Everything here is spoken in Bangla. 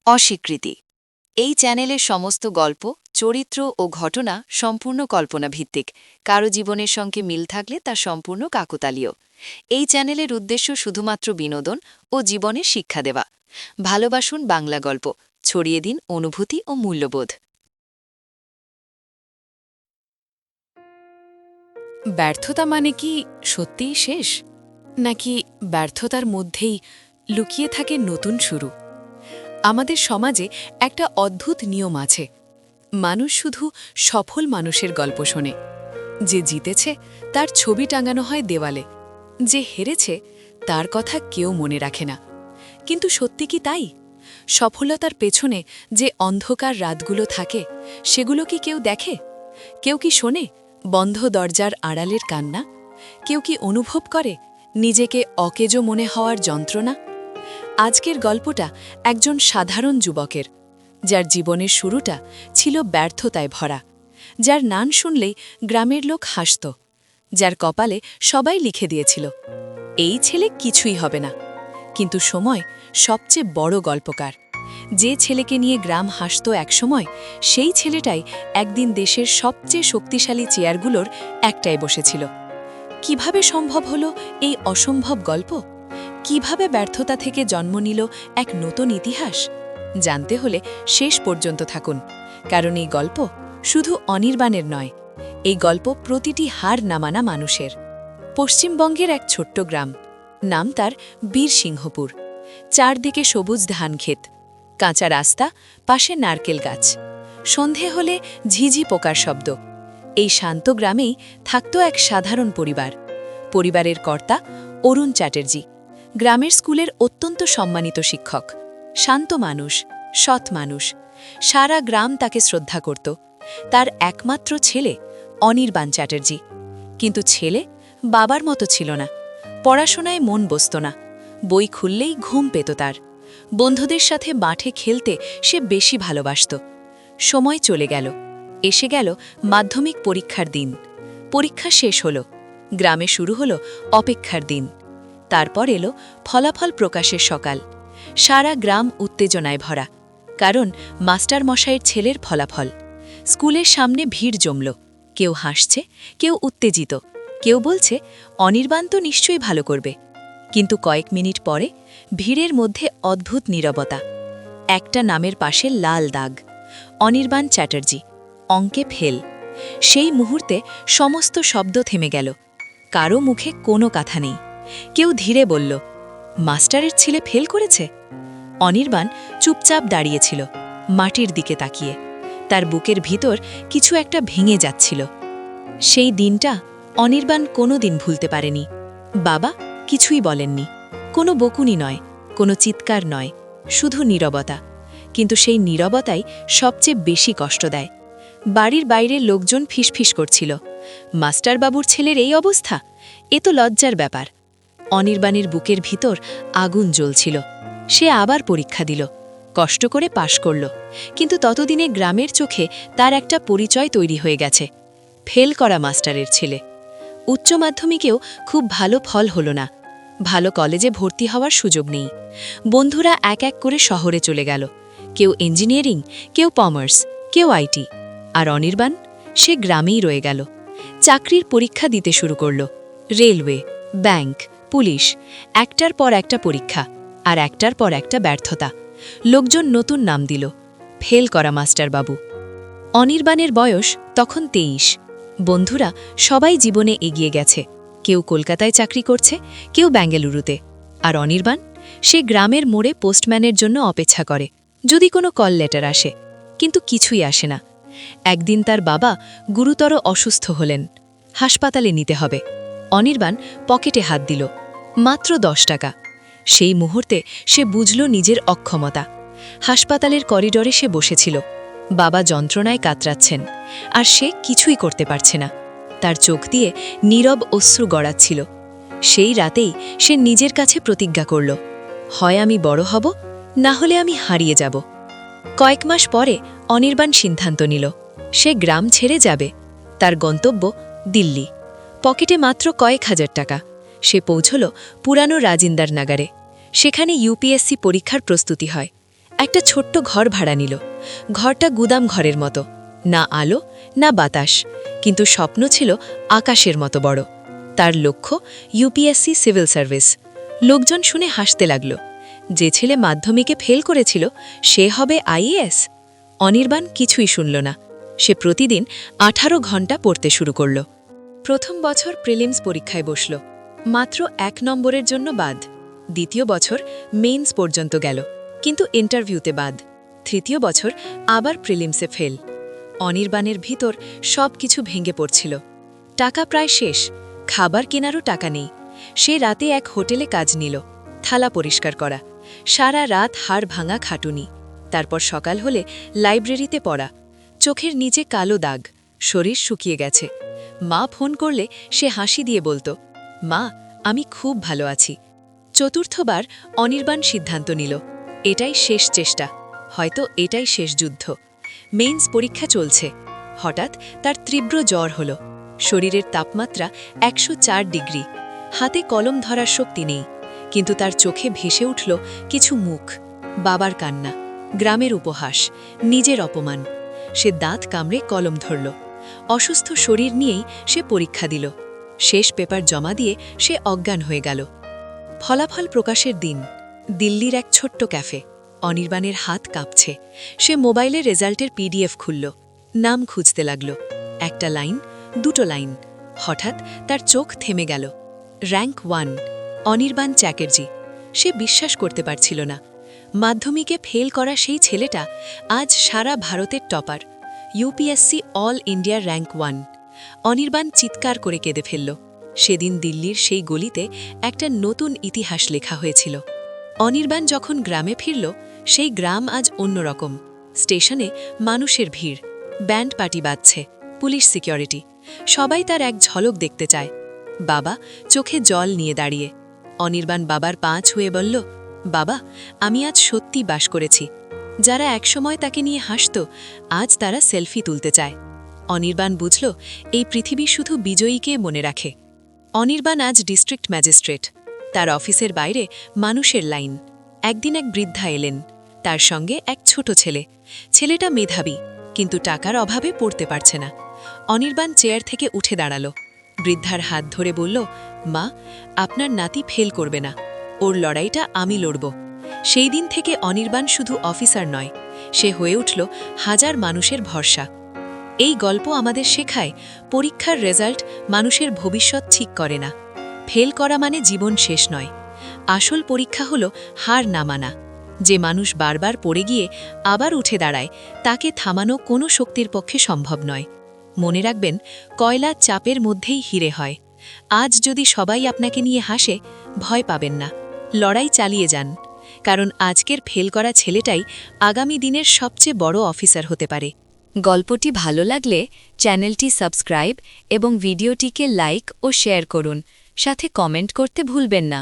অস্বীকৃতি। এই চ্যানেলের সমস্ত গল্প, চরিত্র ও ঘটনা সম্পূর্ণ কল্পনাভিত্তিক। কারো জীবনের সঙ্গে মিল থাকলে তা সম্পূর্ণ কাকতালীয়। এই চ্যানেলের উদ্দেশ্য শুধুমাত্র বিনোদন ও জীবনের শিক্ষা দেওয়া। ভালোবাসুন বাংলা গল্প, ছড়িয়ে দিন অনুভূতি ও মূল্যবোধ। ব্যর্থতা মানে কি সত্যিই শেষ, নাকি ব্যর্থতার মধ্যেই লুকিয়ে থাকে নতুন শুরু? আমাদের সমাজে একটা অদ্ভুত নিয়ম আছে। মানুষ শুধু সফল মানুষের গল্প শোনে। যে জিতেছে তার ছবি টাঙানো হয় দেওয়ালে, যে হেরেছে তার কথা কেউ মনে রাখে না। কিন্তু সত্যি কি তাই? সফলতার পেছনে যে অন্ধকার রাতগুলো থাকে, সেগুলো কি কেউ দেখে? কেউ কি শোনে বন্ধ দরজার আড়ালের কান্না? কেউ কি অনুভব করে নিজেকে অকেজো মনে হওয়ার যন্ত্রণা? আজকের গল্পটা একজন সাধারণ যুবকের, যার জীবনের শুরুটা ছিল ব্যর্থতায় ভরা, যার নাম শুনলেই গ্রামের লোক হাসত, যার কপালে সবাই লিখে দিয়েছিল এই ছেলে কিছুই হবে না। কিন্তু সময় সবচেয়ে বড় গল্পকার। যে ছেলেকে নিয়ে গ্রাম হাসত একসময়, সেই ছেলেটাই একদিন দেশের সবচেয়ে শক্তিশালী চেয়ারগুলোর একটায় বসেছিল। কিভাবে সম্ভব হলো এই অসম্ভব গল্প? কিভাবে ব্যর্থতা থেকে জন্ম নিল এক নতুন ইতিহাস? জানতে হলে শেষ পর্যন্ত থাকুন, কারণ এই গল্প শুধু অনির্বাণের নয়, এই গল্প প্রতিটি হার নামানা মানুষের। পশ্চিমবঙ্গের এক ছোট্ট গ্রাম, নাম তার বীরসিংহপুর। চারদিকে সবুজ ধানক্ষেত, কাঁচা রাস্তা, পাশে নারকেল গাছ। সন্ধে হলে ঝিঝি পোকার শব্দ। এই শান্ত গ্রামেই থাকত এক সাধারণ পরিবার। পরিবারের কর্তা অরুণ চ্যাটার্জি, গ্রামের স্কুলের অত্যন্ত সম্মানিত শিক্ষক। শান্ত মানুষ, সৎ মানুষ। সারা গ্রাম তাকে শ্রদ্ধা করত। তার একমাত্র ছেলে অনির্বাণ চ্যাটার্জি। কিন্তু ছেলে বাবার মতো ছিল না। পড়াশোনায় মন বসত না। বই খুললেই ঘুম পেত তার। বন্ধুদের সাথে মাঠে খেলতে সে বেশি ভালোবাসত। সময় চলে গেল। এসে গেল মাধ্যমিক পরীক্ষার দিন। পরীক্ষা শেষ হল। গ্রামে শুরু হলো অপেক্ষার দিন। তারপর এলো ফলাফল প্রকাশের সকাল। সারা গ্রাম উত্তেজনায় ভরা, কারণ মাস্টার মশাইয়ের ছেলের ফলাফল। স্কুলের সামনে ভিড় জমল। কেউ হাসছে, কেউ উত্তেজিত, কেউ বলছে অনির্বাণ তো নিশ্চয়ই ভালো করবে। কিন্তু কয়েক মিনিট পরে ভিড়ের মধ্যে অদ্ভুত নীরবতা। একটা নামের পাশে লাল দাগ, অনির্বাণ চ্যাটার্জি, অঙ্কে ফেল। সেই মুহূর্তে সমস্ত শব্দ থেমে গেল। কারো মুখে কোনো কথা নেই। কেউ ধীরে বলল, মাস্টারের ছেলে ফেল করেছে। অনির্বাণ চুপচাপ দাঁড়িয়েছিল, মাটির দিকে তাকিয়ে। তার বুকের ভিতর কিছু একটা ভেঙে যাচ্ছিল। সেই দিনটা অনির্বাণ কোনোদিন ভুলতে পারেনি। বাবা কিছুই বলেননি, কোনো বকুনি নয়, কোনো চিৎকার নয়, শুধু নীরবতা। কিন্তু সেই নীরবতাই সবচেয়ে বেশি কষ্ট দেয়। বাড়ির বাইরের লোকজন ফিসফিস করছিল, মাস্টারবাবুর ছেলের এই অবস্থা, এ তো লজ্জার ব্যাপার। অনির্বাণের বুকের ভিতর আগুন জ্বলছিল। সে আবার পরীক্ষা দিল, কষ্ট করে পাশ করল। কিন্তু ততদিনে গ্রামের চোখে তার একটা পরিচয় তৈরি হয়ে গেছে, ফেল করা মাস্টারের ছেলে। উচ্চ মাধ্যমিকেও খুব ভালো ফল হলো না। ভালো কলেজে ভর্তি হওয়ার সুযোগ নেই। বন্ধুরা এক এক করে শহরে চলে গেল। কেউ ইঞ্জিনিয়ারিং, কেউ কমার্স, কেউ আইটি। আর অনির্বাণ, সে গ্রামেই রয়ে গেল। চাকরির পরীক্ষা দিতে শুরু করল। রেলওয়ে, ব্যাংক, পুলিশ, একটার পর একটা পরীক্ষা, আর একটার পর একটা ব্যর্থতা। লোকজন নতুন নাম দিল, ফেল করা মাস্টারবাবু। অনির্বাণের বয়স তখন 23। বন্ধুরা সবাই জীবনে এগিয়ে গেছে। কেউ কলকাতায় চাকরি করছে, কেউ বেঙ্গালুরুতে। আর অনির্বাণ, সে গ্রামের মোড়ে পোস্টম্যানের জন্য অপেক্ষা করে, যদি কোনো কল লেটার আসে। কিন্তু কিছুই আসে না। একদিন তার বাবা গুরুতর অসুস্থ হলেন, হাসপাতালে নিতে হবে। অনির্বাণ পকেটে হাত দিল, মাত্র 10 টাকা। সেই মুহূর্তে সে বুঝল নিজের অক্ষমতা। হাসপাতালের করিডরে সে বসেছিল। বাবা যন্ত্রণায় কাতরাচ্ছেন, আর সে কিছুই করতে পারছে না। তার চোখ দিয়ে নীরব অশ্রু গড়াচ্ছিল। সেই রাতেই সে নিজের কাছে প্রতিজ্ঞা করল, হয় আমি বড় হব, না হলে আমি হারিয়ে যাব। কয়েক মাস পরে অনির্বাণ সিদ্ধান্ত নিল, সে গ্রাম ছেড়ে যাবে। তার গন্তব্য দিল্লি। পকেটে মাত্র কয়েক হাজার টাকা। সে পৌঁছল পুরানো রাজিন্দার নাগারে। সেখানে ইউপিএসসি পরীক্ষার প্রস্তুতি হয়। একটা ছোট্ট ঘর ভাড়া নিল। ঘরটা গুদাম ঘরের মতো, না আলো না বাতাস, কিন্তু স্বপ্ন ছিল আকাশের মতো বড়। তার লক্ষ্য ইউপিএসসি সিভিল সার্ভিস। লোকজন শুনে হাসতে লাগল। যে ছেলে মাধ্যমিকে ফেল করেছিল সে হবে আইএএস? অনির্বাণ কিছুই শুনল না। সে প্রতিদিন 18 ঘন্টা পড়তে শুরু করল। প্রথম বছর প্রিলিমস পরীক্ষায় বসল, মাত্র 1 নম্বরের জন্য বাদ। দ্বিতীয় বছর মেইনস পর্যন্ত গেল, কিন্তু ইন্টারভিউতে বাদ। তৃতীয় বছর আবার প্রিলিমসে ফেল। অনির্বাণের ভিতর সব কিছু ভেঙে পড়ছিল। টাকা প্রায় শেষ, খাবার কেনারও টাকা নেই। সে রাতে এক হোটেলে কাজ নিল, থালা পরিষ্কার করা। সারা রাত হাড় ভাঙা খাটুনি। তারপর সকাল হলে লাইব্রেরিতে পড়া। চোখের নিচে কালো দাগ, শরীর শুকিয়ে গেছে। মা ফোন করলে সে হাসি দিয়ে বলতো, মা, আমি খুব ভালো আছি। চতুর্থবার অনির্বাণ সিদ্ধান্ত নিল, এটাই শেষ চেষ্টা, হয়তো এটাই শেষ যুদ্ধ। মেইনস পরীক্ষা চলছে। হঠাৎ তার তীব্র জ্বর হল। শরীরের তাপমাত্রা 104 ডিগ্রি। হাতে কলম ধরার শক্তি নেই, কিন্তু তার চোখে ভেসে উঠল কিছু মুখ। বাবার কান্না, গ্রামের উপহাস, নিজের অপমান। সে দাঁত কামড়ে কলম ধরল। অসুস্থ শরীর নিয়েই সে পরীক্ষা দিল। শেষ পেপার জমা দিয়ে সে অজ্ঞান হয়ে গেল। ফলাফল প্রকাশের দিন। দিল্লির এক ছোট্ট ক্যাফে। অনির্বাণের হাত কাঁপছে। সে মোবাইলে রেজাল্টের পিডিএফ খুলল। নাম খুঁজতে লাগল। একটা লাইন, দুটো লাইন। হঠাৎ তার চোখ থেমে গেল। র্যাঙ্ক 1, অনির্বাণ চ্যাটার্জি। সে বিশ্বাস করতে পারছিল না। মাধ্যমিকে ফেল করা সেই ছেলেটা আজ সারা ভারতের topper, UPSC all India rank 1। Anirban চিৎকার করে কেঁদে ফেলল। সেদিন দিল্লির সেই গলিতে একটা নতুন ইতিহাস লেখা হয়েছিল। অনির্বাণ যখন গ্রামে ফিরল, সেই গ্রাম আজ অন্যরকম। স্টেশনে মানুষের ভিড়, ব্যান্ড পার্টি বাজছে, পুলিশ সিকিউরিটি। সবাই তার এক ঝলক দেখতে চায়। বাবা চোখে জল নিয়ে দাঁড়িয়ে। অনির্বাণ বাবার পা ছুঁয়ে বলল, বাবা, আমি আজ সত্যি বাস করেছি। যারা একসময় তাকে নিয়ে হাসত, আজ তারা সেলফি তুলতে চায়। অনির্বাণ বুঝল, এই পৃথিবী শুধু বিজয়ীকে মনে রাখে। অনির্বাণ আজ ডিস্ট্রিক্ট ম্যাজিস্ট্রেট। তার অফিসের বাইরে মানুষের লাইন। একদিন এক বৃদ্ধা এলেন, তার সঙ্গে এক ছোট ছেলে। ছেলেটা মেধাবী, কিন্তু টাকার অভাবে পড়তে পারছে না। অনির্বাণ চেয়ার থেকে উঠে দাঁড়াল। বৃদ্ধার হাত ধরে বলল, মা, আপনার নাতি ফেল করবে না, ওর লড়াইটা আমি লড়ব। সেই দিন থেকে অনির্বাণ শুধু অফিসার নয়, সে হয়ে উঠল হাজার মানুষের ভরসা। এই গল্প আমাদের শেখায়, পরীক্ষার রেজাল্ট মানুষের ভবিষ্যৎ ঠিক করে না। ফেল করা মানে জীবন শেষ নয়। আসল পরীক্ষা হল হার না মানা। যে মানুষ বারবার পড়ে গিয়ে আবার উঠে দাঁড়ায়, তাকে থামানো কোনো শক্তির পক্ষে সম্ভব নয়। মনে রাখবেন, কয়লা চাপের মধ্যেই হিরে হয়। আজ যদি সবাই আপনাকে নিয়ে হাসে, ভয় পাবেন না, লড়াই চালিয়ে যান। কারণ আজকের ফেল করা ছেলেটাই আগামী দিনের সবচেয়ে বড় অফিসার হতে পারে। গল্পটি ভালো লাগলে চ্যানেলটি সাবস্ক্রাইব এবং ভিডিওটিকে লাইক ও শেয়ার করুন, সাথে কমেন্ট করতে ভুলবেন না।